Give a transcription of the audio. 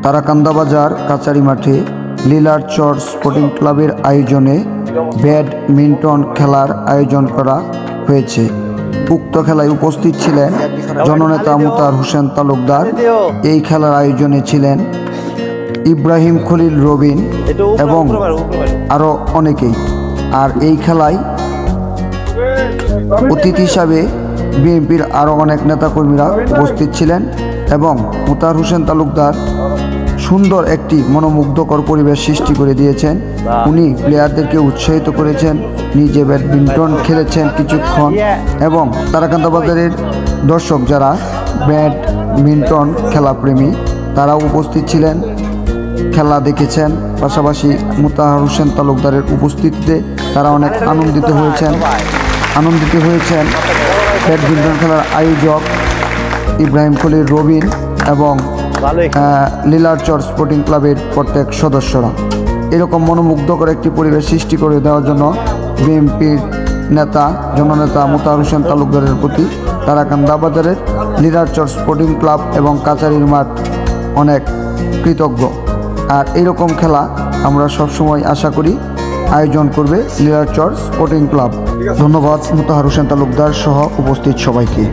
তারাকান্দা বাজার কাচারি মাঠে লীলারচর স্পোর্টিং ক্লাবের আয়োজনে ব্যাডমিন্টন খেলার আয়োজন করা হয়েছে। উক্ত খেলায় উপস্থিত ছিলেন জননেতা মোতাহার হোসেন তালুকদার। এই খেলার আয়োজনে ছিলেন ইব্রাহিম খলিল রবিন এবং আরও অনেকেই। আর এই খেলায় অতিথি হিসাবে বিএনপির আরও অনেক নেতাকর্মীরা উপস্থিত ছিলেন এবং মোতাহার হোসেন তালুকদার সুন্দর একটি মনোমুগ্ধকর পরিবেশ সৃষ্টি করে দিয়েছেন। উনি প্লেয়ারদেরকে উৎসাহিত করেছেন, নিজে ব্যাডমিন্টন খেলেছেন কিছুক্ষণ এবং তারাকান্দা বাজারের দর্শক যারা ব্যাডমিন্টন খেলাপ্রেমী তারাও উপস্থিত ছিলেন, খেলা দেখেছেন। পাশাপাশি মোতাহার হোসেন তালুকদারের উপস্থিতিতে তারা অনেক আনন্দিত হয়েছেন। ব্যাডমিন্টন খেলার আয়োজক ইব্রাহিম খলিল রবিন এবং লীলারচর স্পোর্টিং ক্লাবের প্রত্যেক সদস্যরা। এরকম মনোমুগ্ধকর একটি পরিবেশ সৃষ্টি করে দেওয়ার জন্য বিএনপির নেতা জননেতা মোতাহার হোসেন তালুকদারের প্রতি তারাকান্দা বাজারের লীলারচর স্পোর্টিং ক্লাব এবং কাচারির মাঠ অনেক কৃতজ্ঞ। আর এইরকম খেলা আমরা সবসময় আশা করি আয়োজন করবে লীলারচর স্পোর্টিং ক্লাব। ধন্যবাদ মোতাহার হোসেন তালুকদার সহ উপস্থিত সবাইকে।